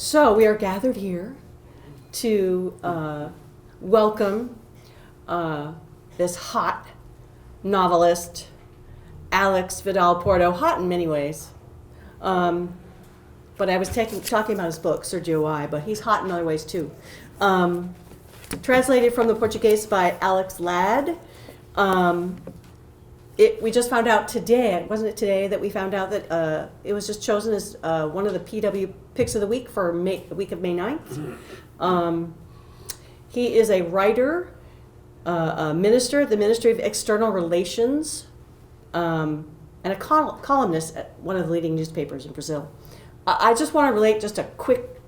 So we are gathered here to welcome this hot novelist, Alex Vidal Porto, hot in many ways. But I was talking about his book, SergioY, but he's hot in other ways too. Translated from the Portuguese by Alex Ladd. We just found out today, wasn't it today, that we found out that it was just chosen as one of the PW Picks of the Week for the week of May 9th. He is a writer, a minister at the Ministry of External Relations, and a columnist at one of the leading newspapers in Brazil. I just want to relate just a quick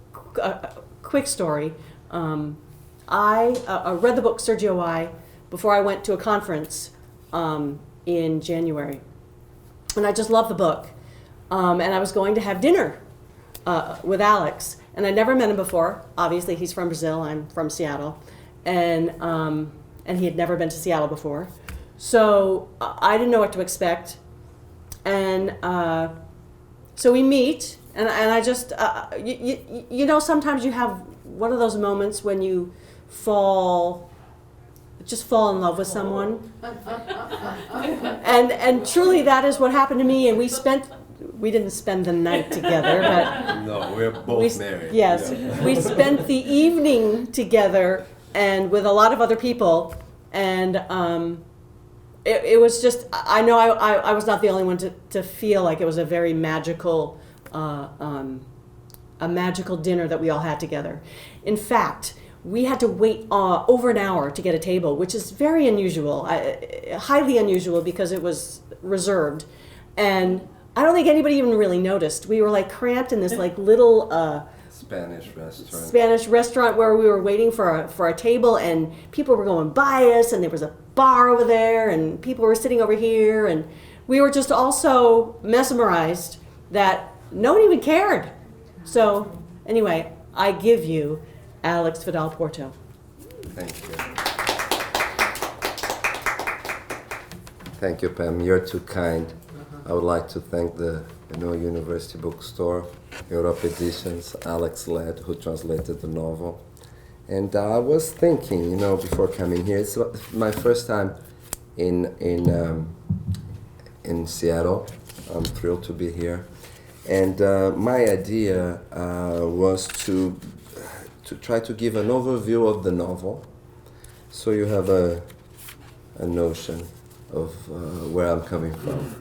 story. I read the book SergioY before I went to a conference in January. And I just love the book. And I was going to have dinner with Alex. And I'd never met him before. Obviously, he's from Brazil. I'm from Seattle. And he had never been to Seattle before. So I didn't know what to expect. And so we meet. And I just, you know, sometimes you have one of those moments when you fall in love with someone. and truly that is what happened to me, and we didn't spend the night together, but no, we're both married. Yes, yeah. We spent the evening together and with a lot of other people, and it was just, I know I was not the only one to feel like it was a very magical a magical dinner that we all had together. In fact, we had to wait over an hour to get a table, which is very unusual, highly unusual, because it was reserved. And I don't think anybody even really noticed. We were like cramped in this like little Spanish restaurant where we were waiting for a table, and people were going by us, and there was a bar over there, and people were sitting over here, and we were just all so mesmerized that no one even cared. So anyway, I give you Alex Vidal Porto. Thank you. Thank you, Pam. You're too kind. I would like to thank the University Bookstore, Europe Editions, Alex Ladd, who translated the novel. And I was thinking, before coming here, it's my first time in Seattle. I'm thrilled to be here. And my idea was to try to give an overview of the novel, so you have a notion of where I'm coming from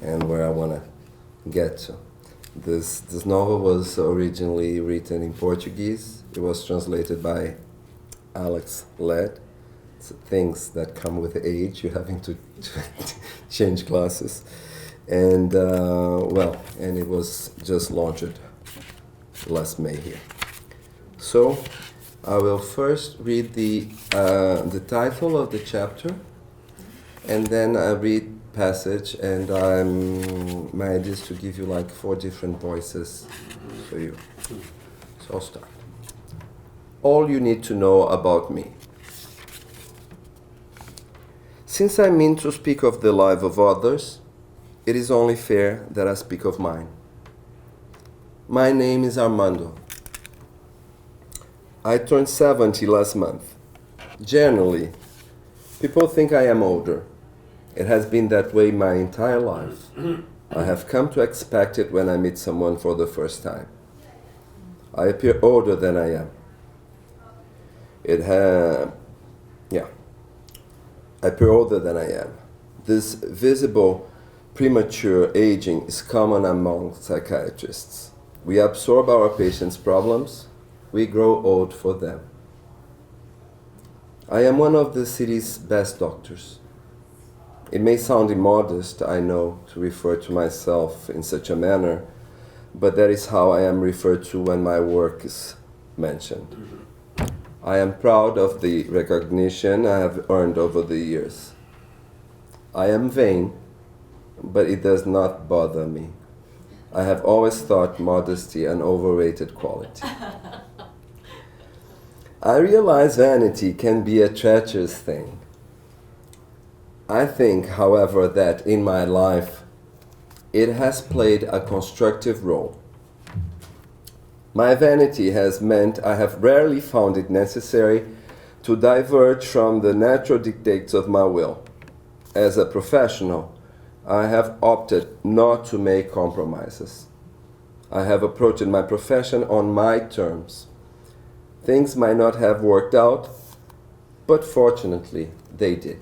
and where I want to get to. This novel was originally written in Portuguese. It was translated by Alex Ladd. It's things that come with age, you're having to change classes. And and it was just launched last May here. So I will first read the title of the chapter, and then I read passage, and my idea is to give you like 4 different voices for you. So I'll start. All you need to know about me. Since I mean to speak of the life of others, it is only fair that I speak of mine. My name is Armando. I turned 70 last month. Generally, people think I am older. It has been that way my entire life. I have come to expect it when I meet someone for the first time. I appear older than I am. I appear older than I am. This visible premature aging is common among psychiatrists. We absorb our patients' problems. We grow old for them. I am one of the city's best doctors. It may sound immodest, I know, to refer to myself in such a manner, but that is how I am referred to when my work is mentioned. I am proud of the recognition I have earned over the years. I am vain, but it does not bother me. I have always thought modesty an overrated quality. I realize vanity can be a treacherous thing. I think, however, that in my life, it has played a constructive role. My vanity has meant I have rarely found it necessary to diverge from the natural dictates of my will. As a professional, I have opted not to make compromises. I have approached my profession on my terms. Things might not have worked out, but fortunately, they did.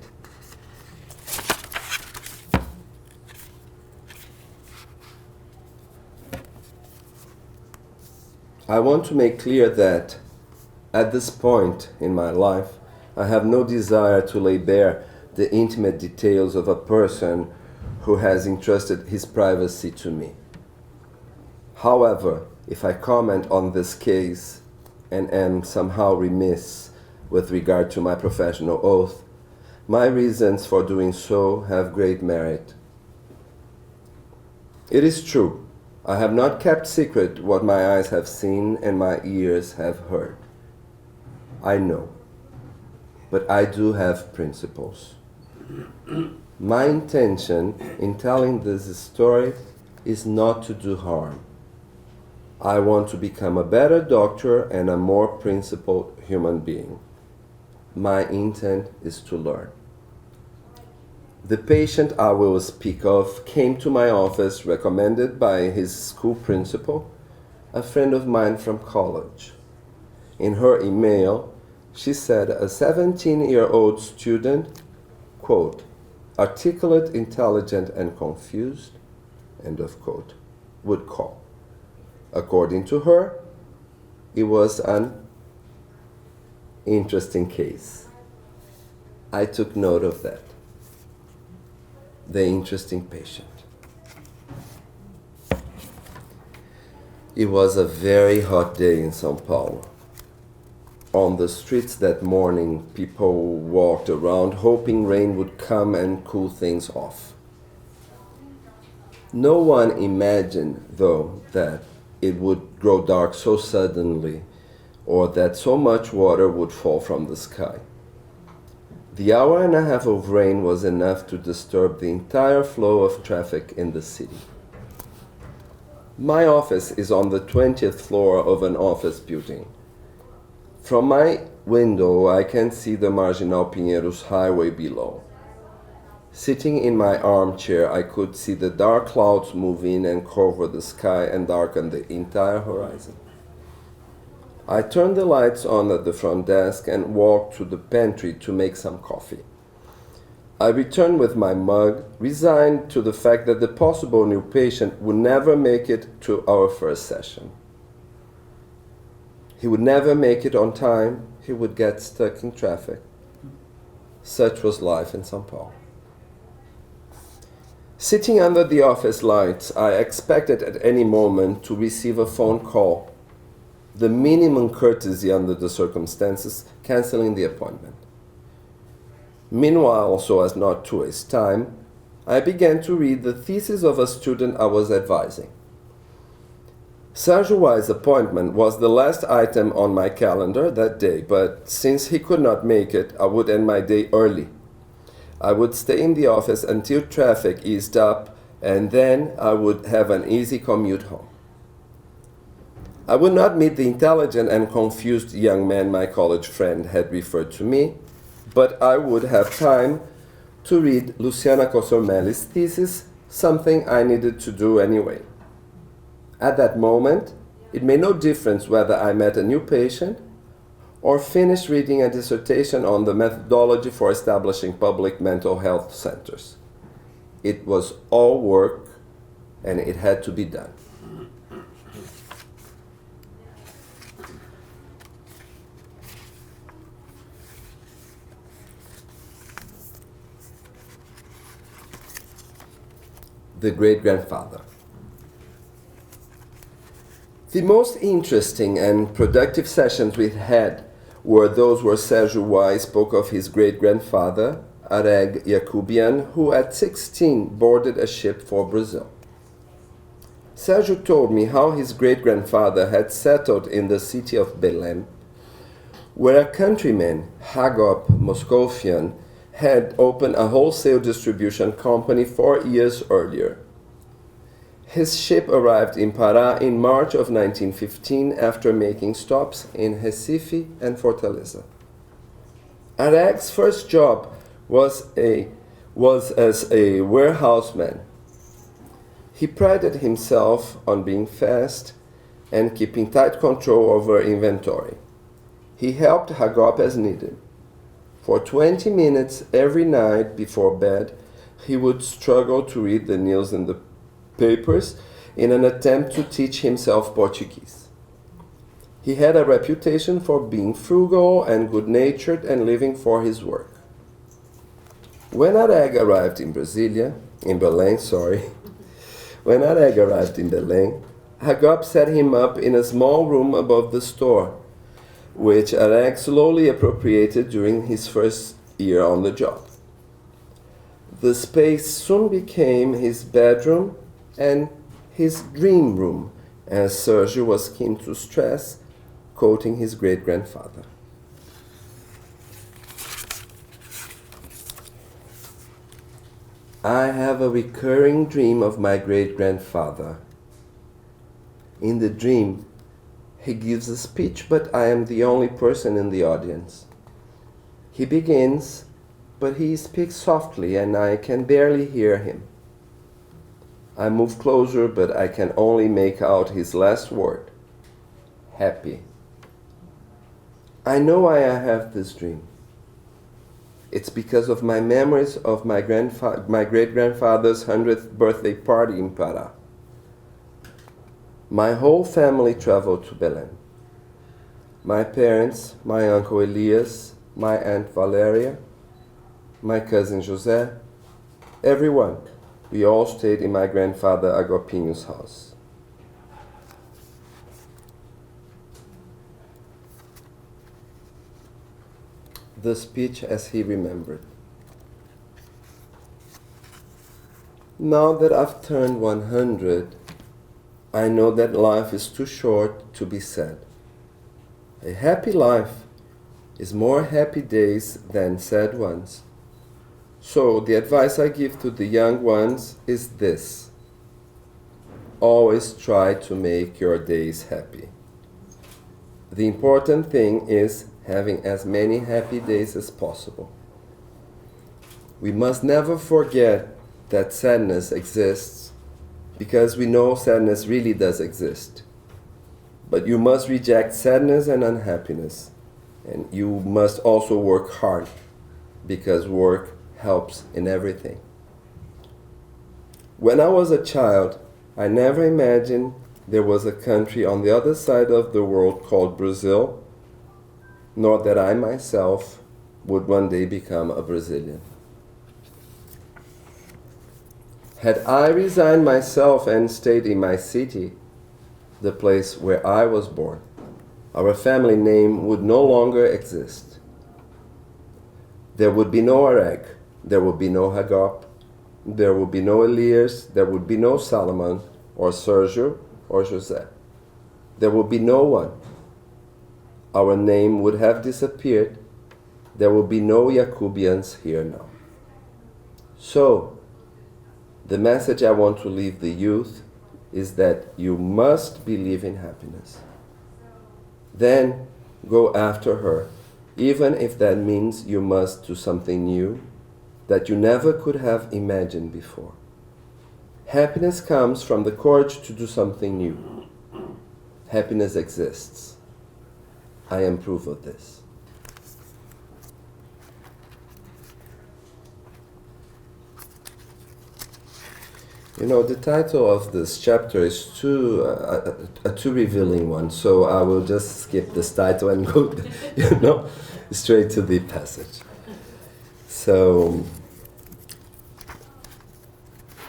I want to make clear that at this point in my life, I have no desire to lay bare the intimate details of a person who has entrusted his privacy to me. However, if I comment on this case and am somehow remiss with regard to my professional oath, my reasons for doing so have great merit. It is true, I have not kept secret what my eyes have seen and my ears have heard. I know, but I do have principles. My intention in telling this story is not to do harm. I want to become a better doctor and a more principled human being. My intent is to learn. The patient I will speak of came to my office recommended by his school principal, a friend of mine from college. In her email, she said a 17-year-old student, quote, articulate, intelligent, and confused, end of quote, would call. According to her, it was an interesting case. I took note of that. The interesting patient. It was a very hot day in São Paulo. On the streets that morning, people walked around hoping rain would come and cool things off. No one imagined, though, that it would grow dark so suddenly or that so much water would fall from the sky. The hour and a half of rain was enough to disturb the entire flow of traffic in the city. My office is on the 20th floor of an office building. From my window, I can see the Marginal Pinheiros highway below. Sitting in my armchair, I could see the dark clouds move in and cover the sky and darken the entire horizon. I turned the lights on at the front desk and walked to the pantry to make some coffee. I returned with my mug, resigned to the fact that the possible new patient would never make it to our first session. He would never make it on time. He would get stuck in traffic. Such was life in São Paulo. Sitting under the office lights, I expected at any moment to receive a phone call, the minimum courtesy under the circumstances, canceling the appointment. Meanwhile, so as not to waste time, I began to read the thesis of a student I was advising. SergioY's appointment was the last item on my calendar that day, but since he could not make it, I would end my day early. I would stay in the office until traffic eased up, and then I would have an easy commute home. I would not meet the intelligent and confused young man my college friend had referred to me, but I would have time to read Luciana Cossormelli's thesis, something I needed to do anyway. At that moment, it made no difference whether I met a new patient or finished reading a dissertation on the methodology for establishing public mental health centers. It was all work, and it had to be done. The great-grandfather. The most interesting and productive sessions we had were those where SergioY spoke of his great-grandfather, Areg Yacubian, who at 16 boarded a ship for Brazil. Sergio told me how his great-grandfather had settled in the city of Belém, where a countryman, Hagop Moscovian, had opened a wholesale distribution company 4 years earlier. His ship arrived in Pará in March of 1915 after making stops in Recife and Fortaleza. Areg's first job was as a warehouseman. He prided himself on being fast and keeping tight control over inventory. He helped Hagop as needed. For 20 minutes every night before bed, he would struggle to read the news in the papers in an attempt to teach himself Portuguese. He had a reputation for being frugal and good-natured and living for his work. When Areg arrived in Belém, Hagop set him up in a small room above the store, which Areg slowly appropriated during his first year on the job. The space soon became his bedroom and his dream room, as Sergio was keen to stress, quoting his great-grandfather. I have a recurring dream of my great-grandfather. In the dream, he gives a speech, but I am the only person in the audience. He begins, but he speaks softly and I can barely hear him. I move closer, but I can only make out his last word. Happy. I know why I have this dream. It's because of my memories of my great-grandfather's 100th birthday party in Pará. My whole family traveled to Belém. My parents, my uncle Elias, my aunt Valeria, my cousin José, everyone. We all stayed in my grandfather Agopinho's house. The speech as he remembered. Now that I've turned 100, I know that life is too short to be sad. A happy life is more happy days than sad ones. So the advice I give to the young ones is this: always try to make your days happy. The important thing is having as many happy days as possible. We must never forget that sadness exists, because we know sadness really does exist. But you must reject sadness and unhappiness, and you must also work hard, because work helps in everything. When I was a child, I never imagined there was a country on the other side of the world called Brazil, nor that I myself would one day become a Brazilian. Had I resigned myself and stayed in my city, the place where I was born, our family name would no longer exist. There would be no Areg, there would be no Hagop, there would be no Elias, there would be no Salomon, or Sergio, or José. There would be no one. Our name would have disappeared. There would be no Jacobians here now. So, the message I want to leave the youth is that you must believe in happiness. Then go after her, even if that means you must do something new that you never could have imagined before. Happiness comes from the courage to do something new. Happiness exists. I am proof of this. You know, the title of this chapter is a too revealing one, so I will just skip this title and go, straight to the passage. So,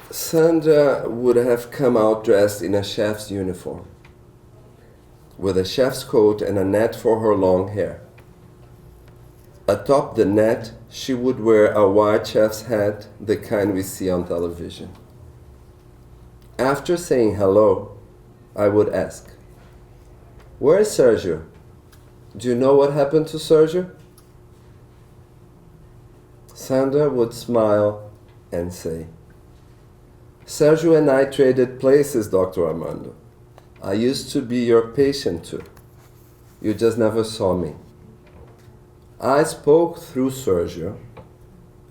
Sandra would have come out dressed in a chef's uniform, with a chef's coat and a net for her long hair. Atop the net, she would wear a white chef's hat, the kind we see on television. After saying hello, I would ask, "Where is Sergio? Do you know what happened to Sergio?" Sandra would smile and say, Sergio and I traded places, Dr. Armando. I used to be your patient too. You just never saw me. I spoke through Sergio.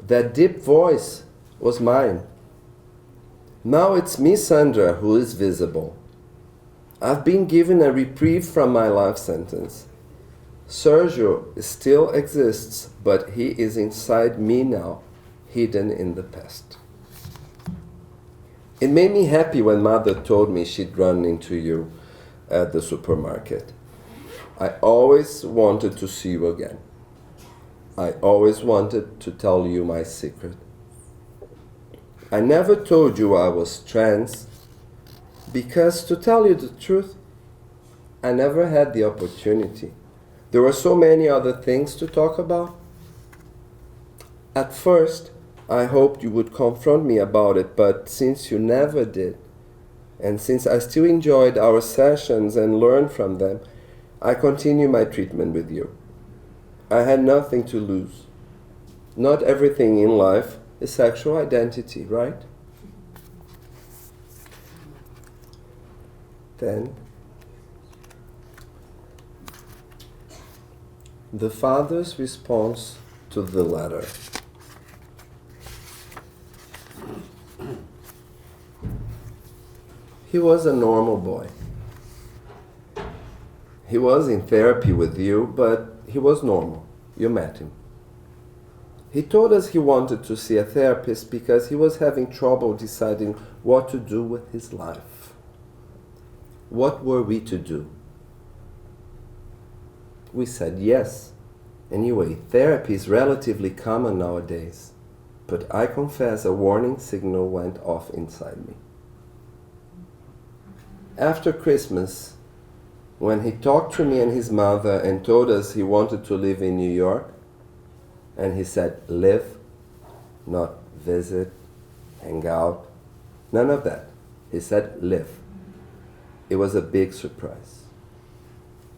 That deep voice was mine. Now it's me, Sandra, who is visible. I've been given a reprieve from my life sentence. Sergio still exists, but he is inside me now, hidden in the past. It made me happy when Mother told me she'd run into you at the supermarket. I always wanted to see you again. I always wanted to tell you my secret. I never told you I was trans because, to tell you the truth, I never had the opportunity. There were so many other things to talk about. At first, I hoped you would confront me about it, but since you never did, and since I still enjoyed our sessions and learned from them, I continue my treatment with you. I had nothing to lose. Not everything in life is sexual identity, right? Then, the father's response to the letter. He was a normal boy. He was in therapy with you, but he was normal. You met him. He told us he wanted to see a therapist because he was having trouble deciding what to do with his life. What were we to do? We said yes. Anyway, therapy is relatively common nowadays, but I confess a warning signal went off inside me. After Christmas, when he talked to me and his mother and told us he wanted to live in New York, and he said live, not visit, hang out, none of that. He said live. It was a big surprise.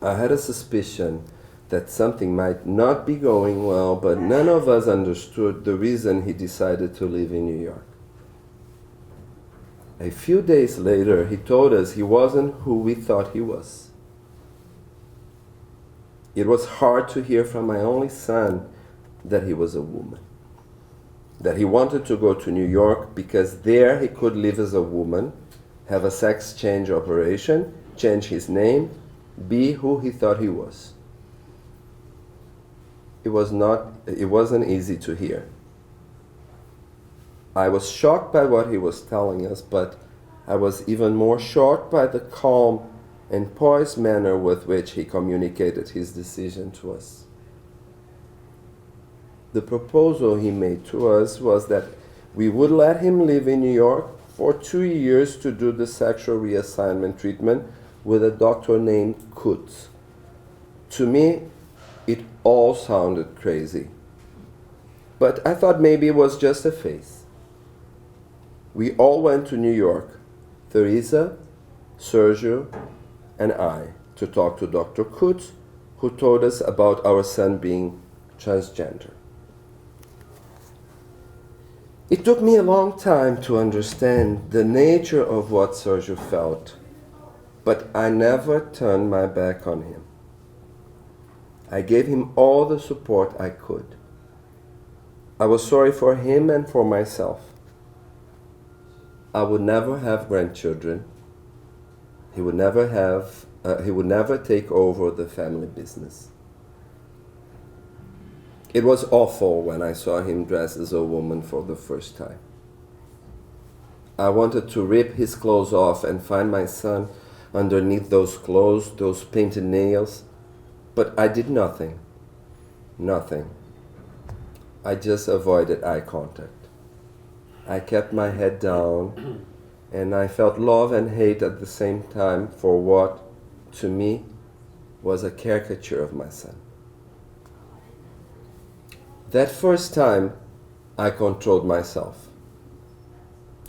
I had a suspicion that something might not be going well, but none of us understood the reason he decided to live in New York. A few days later, he told us he wasn't who we thought he was. It was hard to hear from my only son that he was a woman. That he wanted to go to New York because there he could live as a woman, have a sex change operation, change his name, be who he thought he was. It wasn't easy to hear. I was shocked by what he was telling us, but I was even more shocked by the calm and poised manner with which he communicated his decision to us. The proposal he made to us was that we would let him live in New York for 2 years to do the sexual reassignment treatment with a doctor named Kutz. To me, it all sounded crazy. But I thought maybe it was just a phase. We all went to New York, Teresa, Sergio, and I, to talk to Dr. Kutz, who told us about our son being transgender. It took me a long time to understand the nature of what Sergio felt, but I never turned my back on him. I gave him all the support I could. I was sorry for him and for myself. I would never have grandchildren. He would never take over the family business. It was awful when I saw him dressed as a woman for the first time. I wanted to rip his clothes off and find my son underneath those clothes, those painted nails, but I did nothing. Nothing. I just avoided eye contact. I kept my head down, and I felt love and hate at the same time for what, to me, was a caricature of my son. That first time, I controlled myself.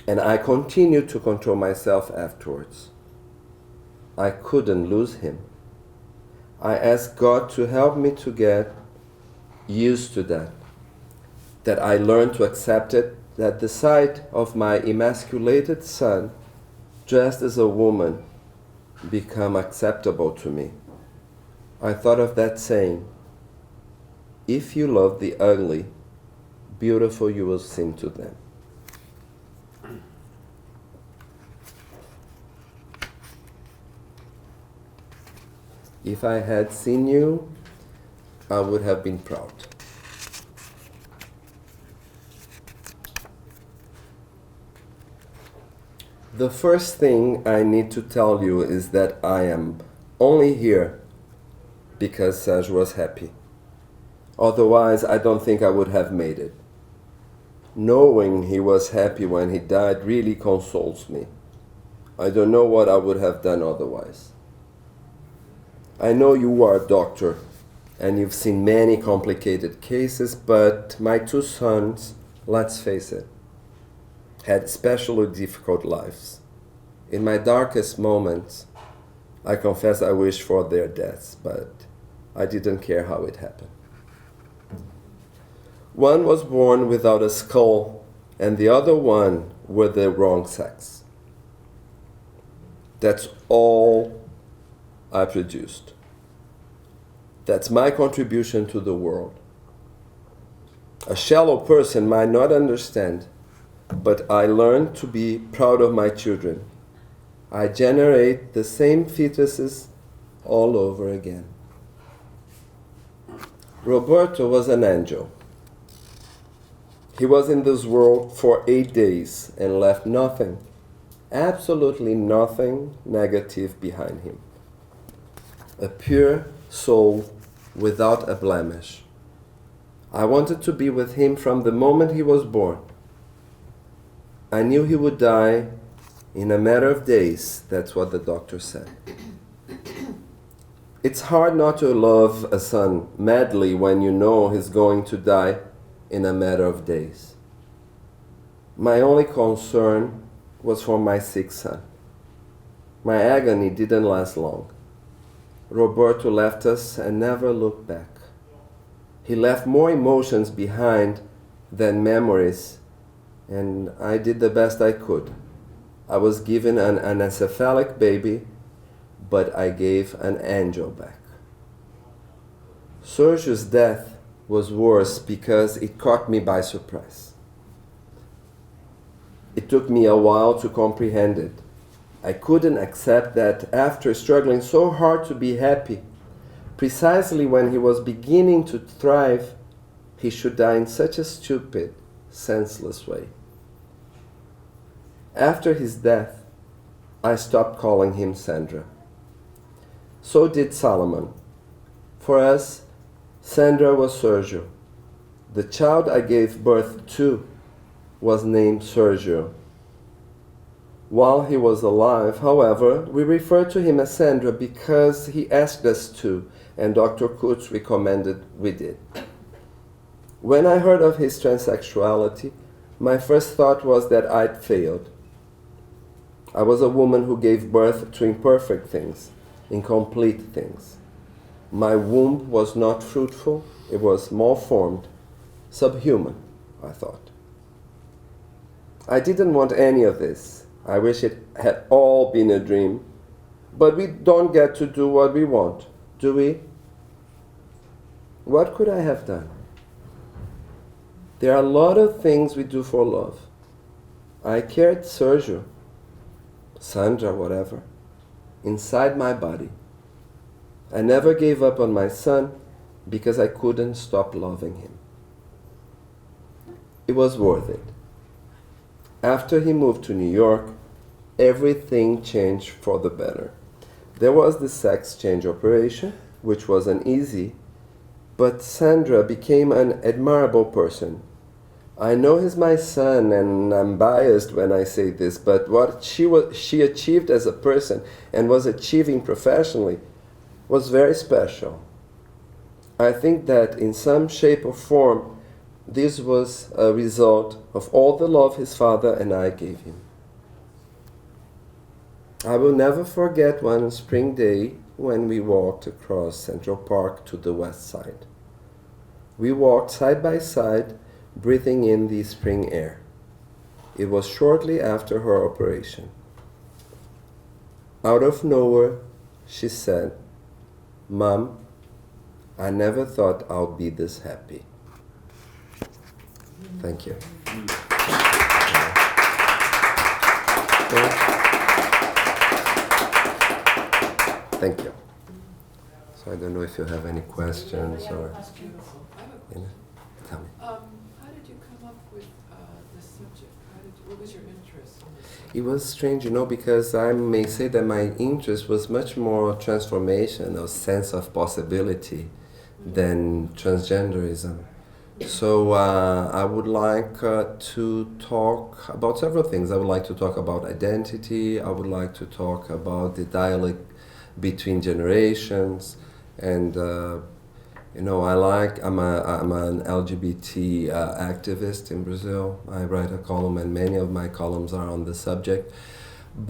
And I continued to control myself afterwards. I couldn't lose him. I asked God to help me to get used to that I learned to accept it that the sight of my emasculated son dressed as a woman become acceptable to me. I thought of that saying, if you love the ugly, beautiful you will seem to them. If I had seen you, I would have been proud. The first thing I need to tell you is that I am only here because Sergio was happy. Otherwise, I don't think I would have made it. Knowing he was happy when he died really consoles me. I don't know what I would have done otherwise. I know you are a doctor and you've seen many complicated cases, but my two sons, let's face it, had especially difficult lives. In my darkest moments, I confess I wished for their deaths, but I didn't care how it happened. One was born without a skull, and the other one with the wrong sex. That's all I produced. That's my contribution to the world. A shallow person might not understand, but I learned to be proud of my children. I generate the same fetuses all over again. Roberto was an angel. He was in this world for 8 days and left nothing, absolutely nothing negative behind him. A pure soul without a blemish. I wanted to be with him from the moment he was born. I knew he would die in a matter of days. That's what the doctor said. It's hard not to love a son madly when you know he's going to die in a matter of days. My only concern was for my sick son. My agony didn't last long. Roberto left us and never looked back. He left more emotions behind than memories, and I did the best I could. I was given an anencephalic baby, but I gave an angel back. Sergio's death was worse because it caught me by surprise. It took me a while to comprehend it. I couldn't accept that after struggling so hard to be happy, precisely when he was beginning to thrive, he should die in such a stupid, senseless way. After his death, I stopped calling him Sandra. So did Solomon. For us, Sandra was Sergio. The child I gave birth to was named Sergio. While he was alive, however, we referred to him as Sandra because he asked us to, and Dr. Kutz recommended we did. When I heard of his transsexuality, my first thought was that I'd failed. I was a woman who gave birth to imperfect things, incomplete things. My womb was not fruitful, it was malformed, subhuman, I thought. I didn't want any of this. I wish it had all been a dream. But we don't get to do what we want, do we? What could I have done? There are a lot of things we do for love. I carried Sergio, Sandra, whatever, inside my body. I never gave up on my son because I couldn't stop loving him. It was worth it. After he moved to New York, everything changed for the better. There was the sex change operation, which wasn't easy, but Sandra became an admirable person. I know he's my son, and I'm biased when I say this, but what she achieved as a person and was achieving professionally was very special. I think that in some shape or form, this was a result of all the love his father and I gave him. I will never forget one spring day when we walked across Central Park to the west side. We walked side by side, breathing in the spring air. It was shortly after her operation. Out of nowhere, she said, "Mom, I never thought I'd be this happy." Thank you. Thank you. So I don't know if you have any questions or, you know, tell me. How did you come up with this subject? What was your interest in this subject? It was strange, because I may say that my interest was much more transformation or sense of possibility than transgenderism. So I would like to talk about several things. I would like to talk about identity. I would like to talk about the dialogue between generations, and I'm an LGBT activist in Brazil. I write a column, and many of my columns are on the subject.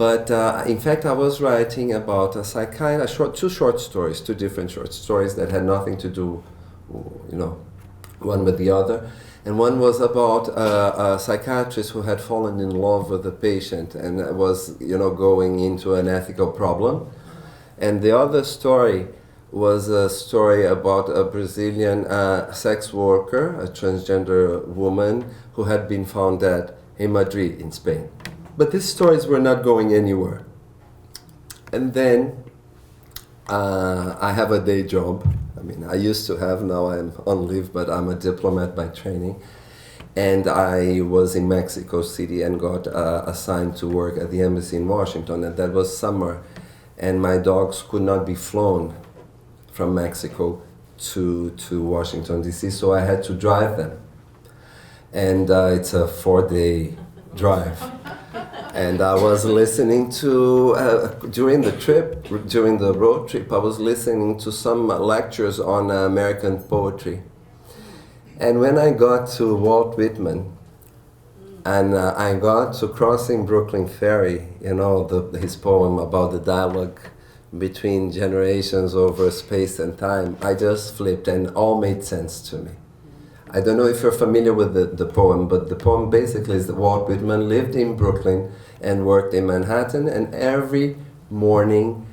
But in fact, I was writing about two different short stories that had nothing to do, one with the other. And one was about a psychiatrist who had fallen in love with a patient and was, going into an ethical problem. And the other story was a story about a Brazilian sex worker, a transgender woman, who had been found dead in Madrid, in Spain. But these stories were not going anywhere. And then I have a day job. I used to have, now I'm on leave, but I'm a diplomat by training. And I was in Mexico City and got assigned to work at the embassy in Washington, and that was summer. And my dogs could not be flown from Mexico to Washington, D.C., so I had to drive them. And it's a 4-day drive. And I was listening to, during the road trip, I was listening to some lectures on American poetry. And when I got to Walt Whitman, and I got to Crossing Brooklyn Ferry, his poem about the dialogue between generations over space and time, I just flipped and all made sense to me. I don't know if you're familiar with the poem, but the poem basically is that Walt Whitman lived in Brooklyn and worked in Manhattan, and every morning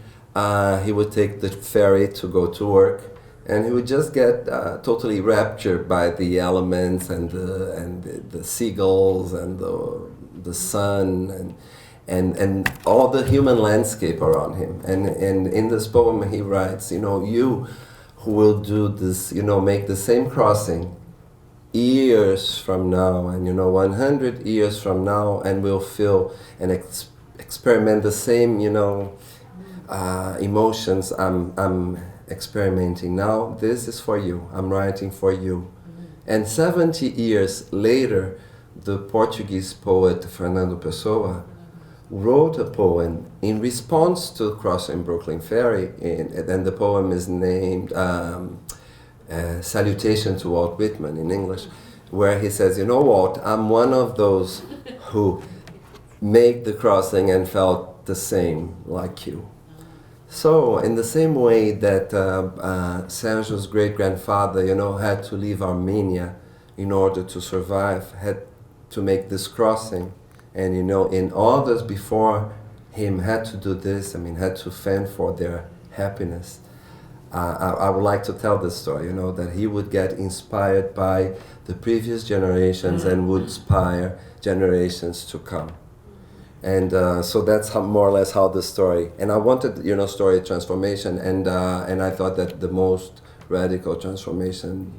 he would take the ferry to go to work, and he would just get totally raptured by the elements and the seagulls and the sun and all the human landscape around him. And in this poem he writes, you who will do this, make the same crossing years from now, and 100 years from now, and will feel and experiment the same, emotions I'm experimenting now. This is for you. I'm writing for you. And 70 years later, the Portuguese poet Fernando Pessoa wrote a poem in response to Crossing Brooklyn Ferry, and the poem is named Salutation to Walt Whitman in English, where he says, Walt, I'm one of those who made the crossing and felt the same like you. So in the same way that Sergio's great-grandfather, had to leave Armenia in order to survive, had to make this crossing, and in others before him had to do this, had to fend for their happiness. I would like to tell this story, that he would get inspired by the previous generations and would inspire generations to come. And so that's more or less how the story, and I wanted, story transformation, and I thought that the most radical transformation,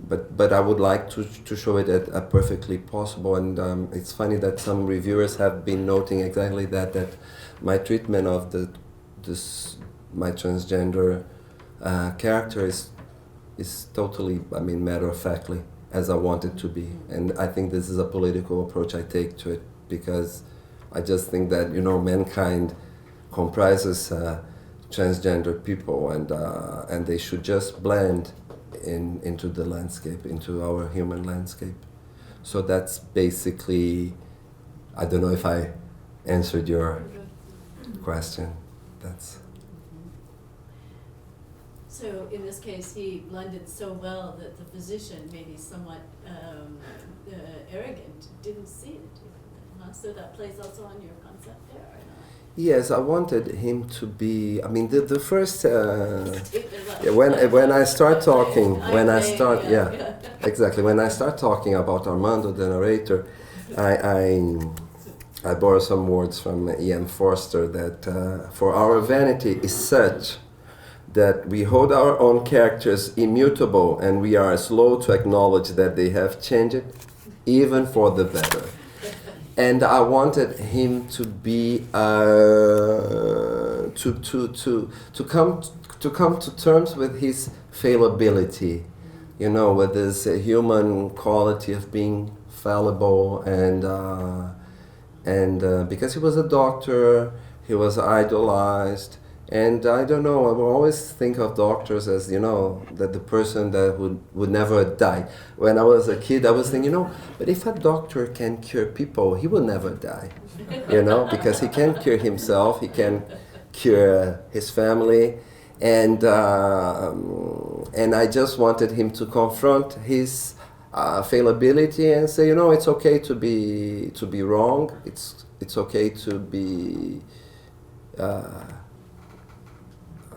but I would like to show it at a perfectly possible, and it's funny that some reviewers have been noting exactly that my treatment of my transgender character is totally, matter-of-factly, as I want it to be. And I think this is a political approach I take to it, because I just think that, mankind comprises transgender people, and they should just blend into the landscape, into our human landscape. So that's basically, I don't know if I answered your question. That's... So in this case, he blended so well that the physician, maybe somewhat arrogant, didn't see it. So that plays also on your concept there, or not? Yes, I wanted him to be. I mean, the first Yeah, when I start talking, yeah. exactly, when I start talking about Armando, the narrator, I borrow some words from E.M. Forster that for our vanity is such that we hold our own characters immutable, and we are slow to acknowledge that they have changed, even for the better. And I wanted him to be to come to terms with his fallibility, you know, with this human quality of being fallible, and because he was a doctor, he was idolized. And I don't know, I will always think of doctors as, you know, that the person that would never die. When I was a kid, I was thinking, you know, but if a doctor can cure people, he will never die, you know, because he can cure himself, he can cure his family. And I just wanted him to confront his fallibility and say, you know, it's okay to be wrong, it's okay to be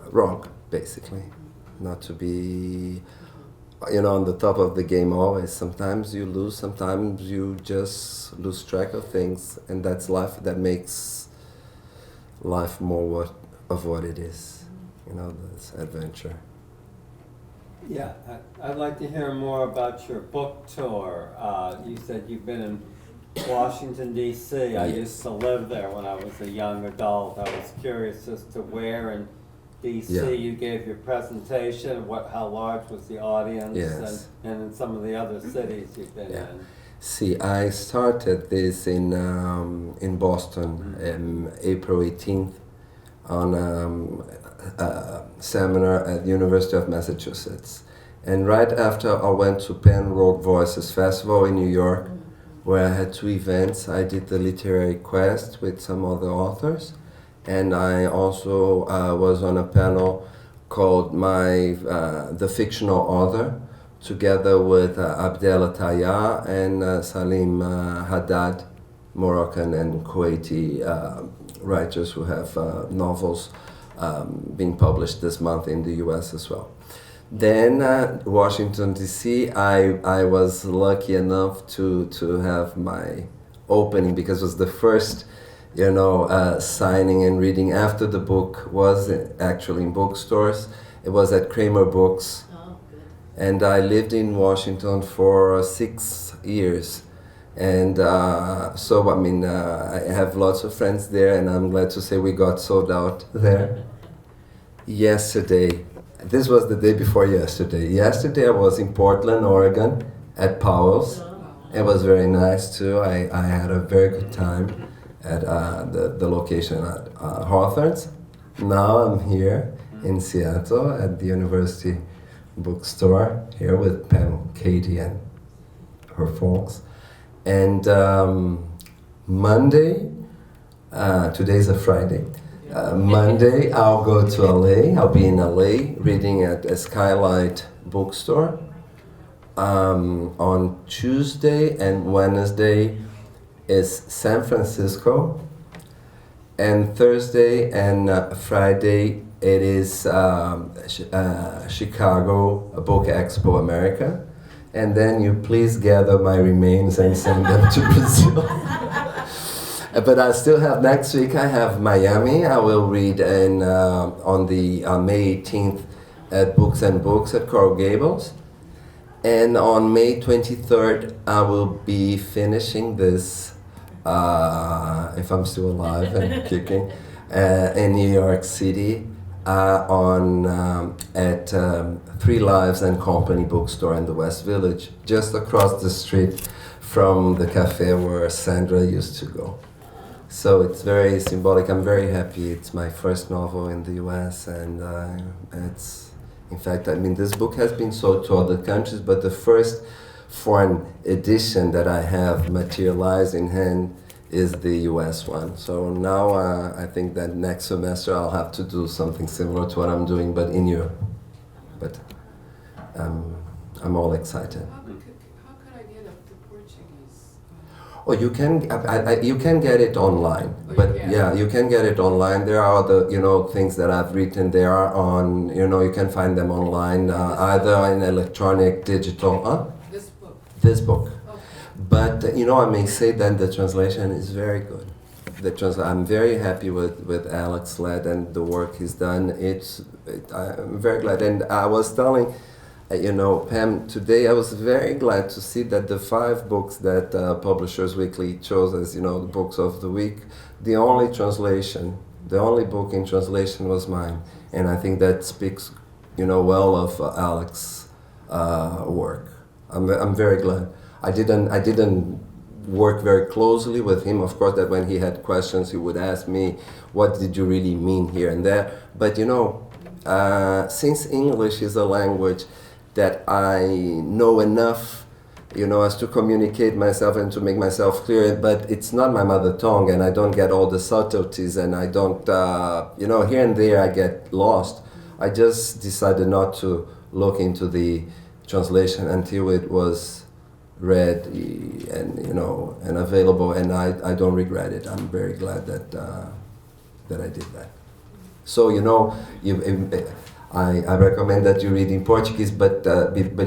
wrong, basically, not to be, you know, on the top of the game always. Sometimes you lose, sometimes you just lose track of things, and that's life. That makes life more of what it is, you know, this adventure. Yeah, I'd like to hear more about your book tour. You said you've been in Washington, D.C. I used to live there when I was a young adult. I was curious as to where in D.C. you gave your presentation, how large was the audience, and in some of the other cities you've been in. See, I started this in Boston, April 18th, on a seminar at the University of Massachusetts. And right after I went to Penn Road Voices Festival in New York, where I had 2 events. I did the Literary Quest with some other authors, and I also was on a panel called The Fictional Author, together with Abdel Attaya and Salim Haddad, Moroccan and Kuwaiti writers who have novels being published this month in the US as well. Then Washington, D.C., I was lucky enough to have my opening, because it was the first, you know, signing and reading after the book was actually in bookstores. It was at Kramer Books. Oh, good. And I lived in Washington for 6 years. And so, I mean, I have lots of friends there, and I'm glad to say we got sold out there. Yesterday, this was the day before yesterday. Yesterday I was in Portland, Oregon, at Powell's. It was very nice too. I had a very good time at the location at Hawthorne's. Now I'm here in Seattle at the University Bookstore, here with Pam, Katie, and her folks. And Monday, today's a Friday, Monday I'll go to LA. I'll be in LA reading at a Skylight bookstore. On Tuesday and Wednesday is San Francisco, and Thursday and Friday it is Chicago Book Expo America. And then you please gather my remains and send them to Brazil. But I still have, next week I have Miami. I will read on the May 18th at Books and Books at Coral Gables. And on May 23rd, I will be finishing this, if I'm still alive and kicking, in New York City at 3 Lives and Company bookstore in the West Village, just across the street from the cafe where Sandra used to go. So it's very symbolic. I'm very happy. It's my first novel in the US, and it's, in fact, I mean, this book has been sold to other countries, but the first foreign edition that I have materialized in hand is the US one. So now I think that next semester I'll have to do something similar to what I'm doing, but in Europe. But I'm all excited. How could I get up to Portuguese? Oh, you can you can get it online, Oh, you but can? yeah, you can get it online. There are other things that I've written. They are on you can find them online either in electronic, digital. This book. This book, Okay. but I may say that the translation is very good. I'm very happy with Alex Ladd and the work he's done. I'm very glad, and I was telling. Pam, today I was very glad to see that the 5 books that Publishers Weekly chose as, the books of the week, the only book in translation was mine. And I think that speaks, well of Alex's work. I'm very glad. I didn't work very closely with him. Of course, that when he had questions, he would ask me, what did you really mean here and there? But, since English is a language that I know enough, as to communicate myself and to make myself clear, but it's not my mother tongue and I don't get all the subtleties and I don't, here and there I get lost. I just decided not to look into the translation until it was read and available, and I don't regret it. I'm very glad that I did that. So, I recommend that you read in Portuguese, but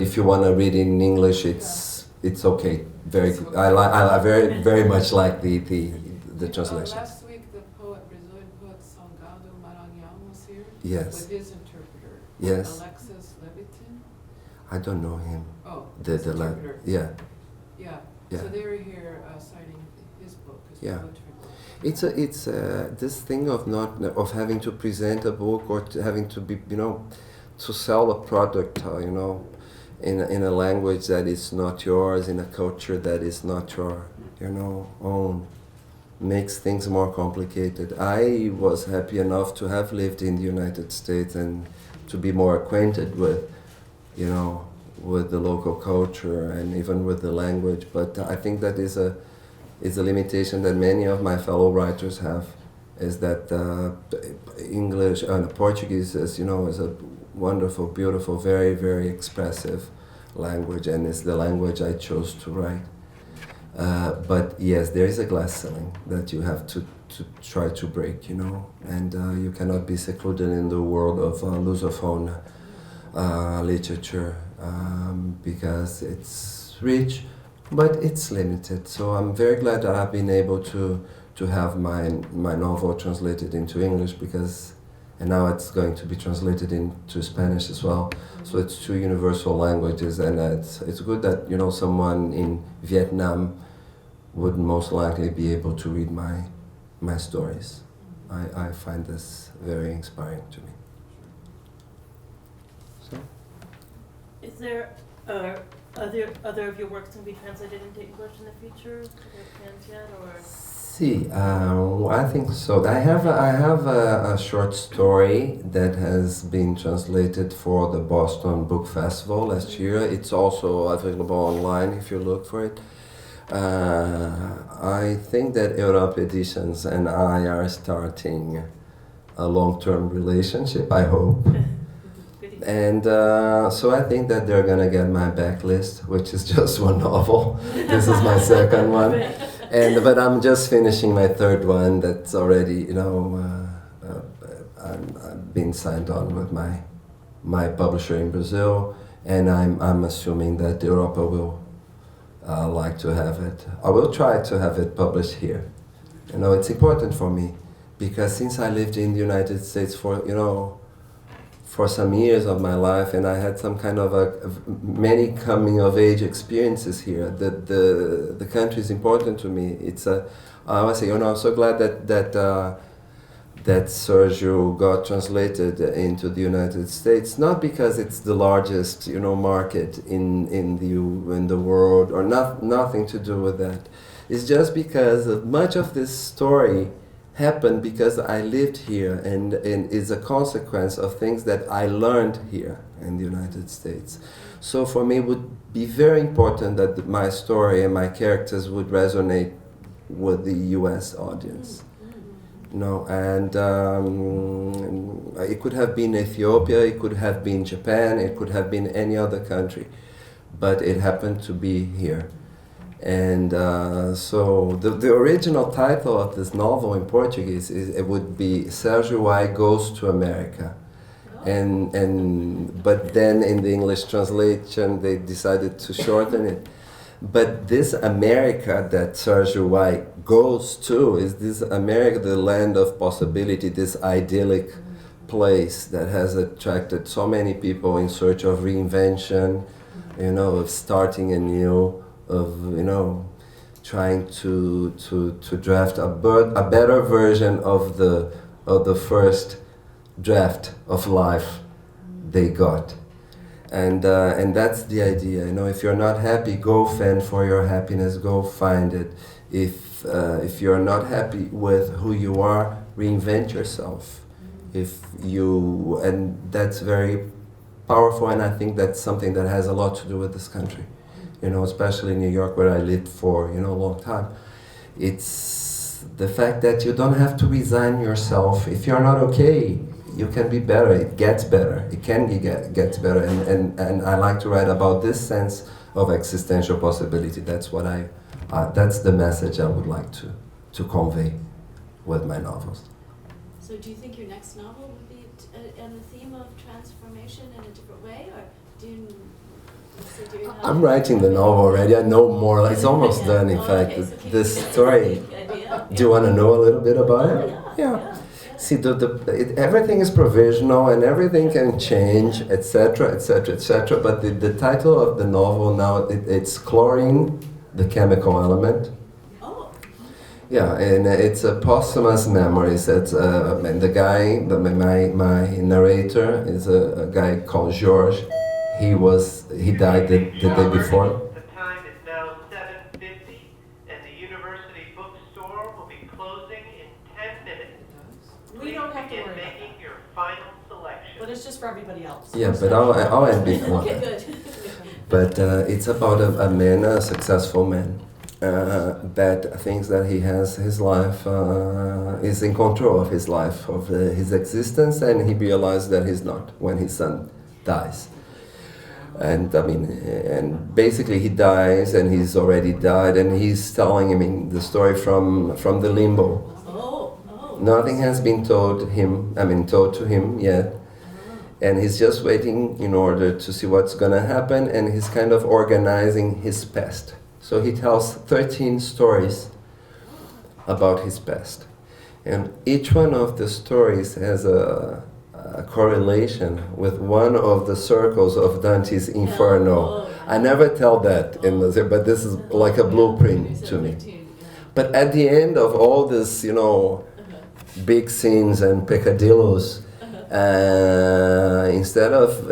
if you want to read in English, it's okay. I very much like the translation. Last week, the Brazilian poet Salgado Maranhão was here. Yes. With his interpreter. Yes. Alexis Levitin. I don't know him. Oh, The interpreter. yeah. Yeah. Yeah. So they were here citing his book, his Yeah. poetry book. It's this thing of having to present a book or having to be to sell a product in a language that is not yours, in a culture that is not your own, makes things more complicated. I was happy enough to have lived in the United States and to be more acquainted with with the local culture and even with the language, but I think that is a limitation that many of my fellow writers have, is that English and Portuguese, as is a wonderful, beautiful, very, very expressive language, and it's the language I chose to write. But yes, there is a glass ceiling that you have to try to break, and you cannot be secluded in the world of Lusophone literature because it's rich, but it's limited. So I'm very glad that I've been able to have my novel translated into English, and now it's going to be translated into Spanish as well. So it's 2 universal languages, and it's good that someone in Vietnam would most likely be able to read my stories. I find this very inspiring to me. So. Is there other of your works can be translated into English in the future? Do you have plans yet, or? See, I think so. I have a short story that has been translated for the Boston Book Festival last year. It's also available online if you look for it. I think that Europe Editions and I are starting a long-term relationship, I hope. And so I think that they're gonna get my backlist, which is just 1 novel. This is my second one, but I'm just finishing my 3rd one. That's already, I've been signed on with my publisher in Brazil, and I'm assuming that Europa will like to have it. I will try to have it published here. It's important for me because since I lived in the United States for some years of my life, and I had some kind of many coming of age experiences here. The country is important to me. I always say, I'm so glad that Sergio got translated into the United States, not because it's the largest market in the world, or nothing to do with that. It's just because much of this story happened because I lived here, and is a consequence of things that I learned here in the United States. So for me, it would be very important that my story and my characters would resonate with the U.S. audience. And it could have been Ethiopia, it could have been Japan, it could have been any other country, but it happened to be here. And so the original title of this novel in Portuguese it would be SergioY Goes to America. But then in the English translation they decided to shorten it. But this America that SergioY goes to is this America, the land of possibility, this idyllic place that has attracted so many people in search of reinvention, of starting anew, of trying to draft a better version of the first draft of life they got. And that's the idea. If you're not happy, go fend for your happiness. Go find it. If you're not happy with who you are, reinvent yourself. And that's very powerful. And I think that's something that has a lot to do with this country. Especially New York, where I lived for a long time. It's the fact that you don't have to resign yourself. If you're not okay, you can be better. It gets better. It can gets better. And I like to write about this sense of existential possibility. That's what that's the message I would like to convey with my novels. So do you think your next novel would be on the theme of transformation in a different way, or do you have... I'm writing the novel already. I know more. It's almost done, in fact. Okay, so This story. Do you want to know a little bit about it? Yeah. See, everything is provisional and everything can change, etc., etc., etc. But the title of the novel now, it's Chlorine, the Chemical Element. Oh. Yeah, and it's a posthumous memories. It's and the guy, my narrator is a guy called George. He died the day before. The time is now 7:50, and the university bookstore will be closing in 10 minutes. We don't have to Begin worry about making your final selection. But it's just for everybody else. Yeah, but I'll end before Okay, that. good. But it's about a man, a successful man, that thinks that he has his life, is in control of his life, of his existence, and he realizes that he's not when his son dies. And and basically he dies, and he's already died, and he's telling the story from the limbo. Nothing has been told to him yet, and he's just waiting in order to see what's gonna happen, and he's kind of organizing his past. So he tells 13 stories about his past, and each one of the stories has a correlation with one of the circles of Dante's Inferno. I never tell that but this is like a blueprint to me. But at the end of all this, big scenes and peccadillos, instead of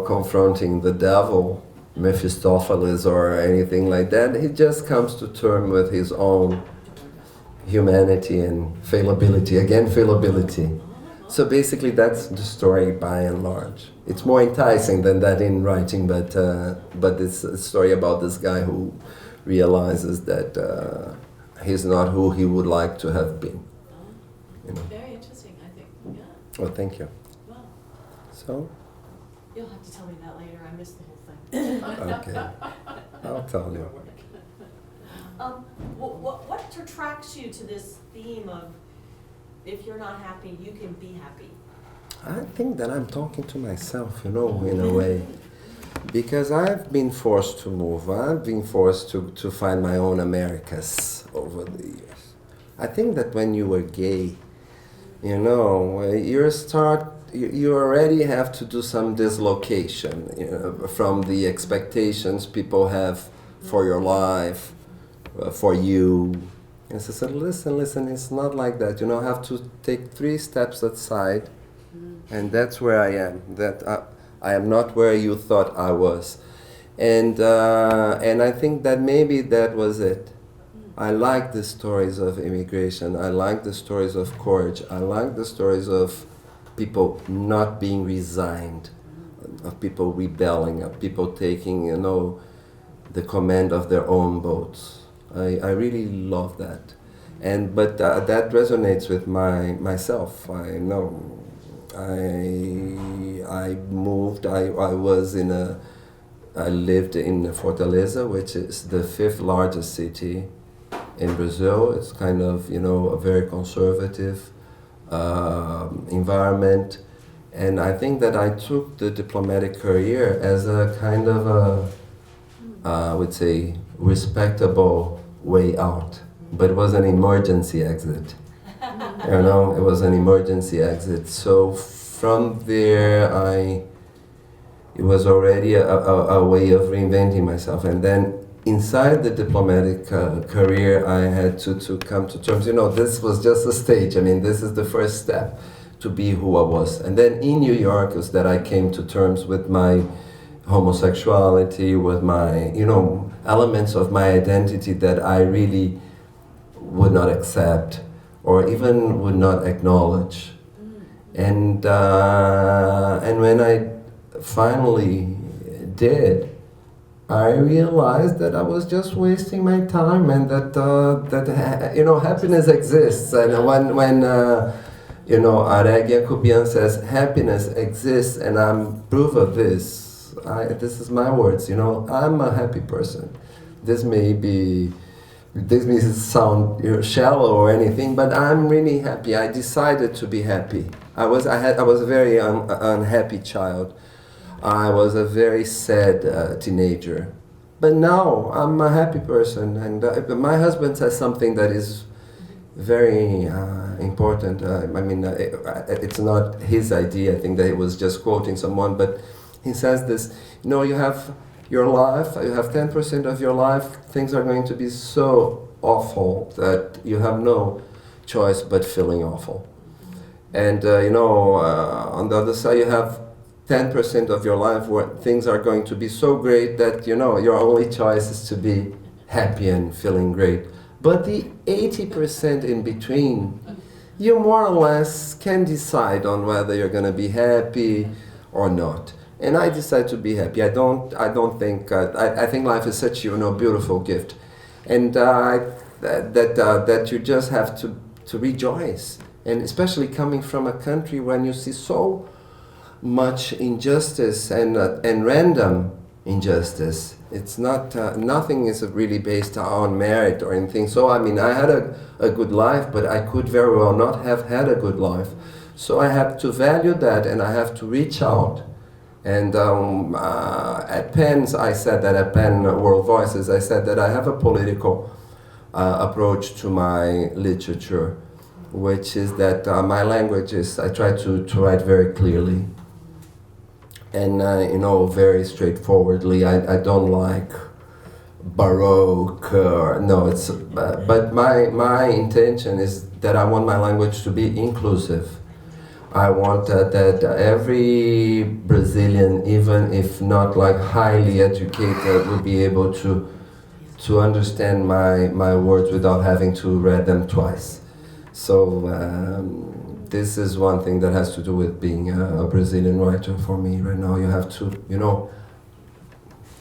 confronting the devil, Mephistopheles or anything like that, he just comes to terms with his own humanity and fallibility. So basically that's the story by and large. It's more enticing than that in writing, but it's a story about this guy who realizes that he's not who he would like to have been. Very interesting, I think. Yeah. Well, thank you. Wow. So? You'll have to tell me that later. I missed the whole thing. Okay. I'll tell you. What attracts you to this theme of if you're not happy, you can be happy? I think that I'm talking to myself, in a way. Because I've been forced to move. I've been forced to find my own Americas over the years. I think that when you were gay, you already have to do some dislocation, from the expectations people have for your life, for you. And so I said, listen, it's not like that. I have to take 3 steps aside, and that's where I am. That I am not where you thought I was. And I think that maybe that was it. I like the stories of immigration. I like the stories of courage. I like the stories of people not being resigned, of people rebelling, of people taking, the command of their own boats. I really love that. But that resonates with myself. I know. I moved. I was in I lived in Fortaleza, which is the 5th largest city in Brazil. It's kind of, a very conservative environment. And I think that I took the diplomatic career as a kind of I would say, respectable way out. But it was an emergency exit. It was an emergency exit. So from there, it was already a way of reinventing myself. And then inside the diplomatic career, I had to come to terms, this was just a stage. I mean, this is the first step to be who I was. And then in New York is that I came to terms with my homosexuality, with my, elements of my identity that I really would not accept or even would not acknowledge. And when I finally did, I realized that I was just wasting my time, and that happiness exists. And when Aregia Kubian says happiness exists, and I'm proof of this. This is my words. I'm a happy person. This may sound shallow or anything, but I'm really happy. I decided to be happy. I was a very unhappy child. I was a very sad teenager. But now I'm a happy person, and my husband says something that is very important. It's not his idea. I think that he was just quoting someone, but he says this, you have your life, you have 10% of your life, things are going to be so awful that you have no choice but feeling awful. And, on the other side, you have 10% of your life where things are going to be so great that, your only choice is to be happy and feeling great. But the 80% in between, you more or less can decide on whether you're going to be happy or not. And I decided to be happy. I think life is such a beautiful gift, and that you just have to rejoice. And especially coming from a country when you see so much injustice and random injustice. It's not nothing is really based on merit or anything. So I had a good life, but I could very well not have had a good life. So I have to value that, and I have to reach out. And at PEN's, I said that at PEN World Voices, I said that I have a political approach to my literature, which is that my language is, I try to write very clearly and, very straightforwardly. I don't like Baroque, but my intention is that I want my language to be inclusive. I want that every Brazilian, even if not highly educated, will be able to understand my words without having to read them twice. So this is one thing that has to do with being a Brazilian writer for me right now. You have to,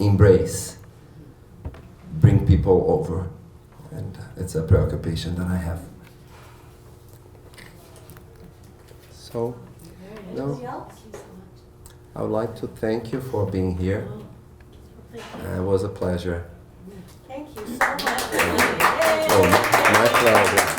embrace, bring people over, and it's a preoccupation that I have. So, I would like to thank you for being here. It was a pleasure. Thank you so much. Oh, my pleasure.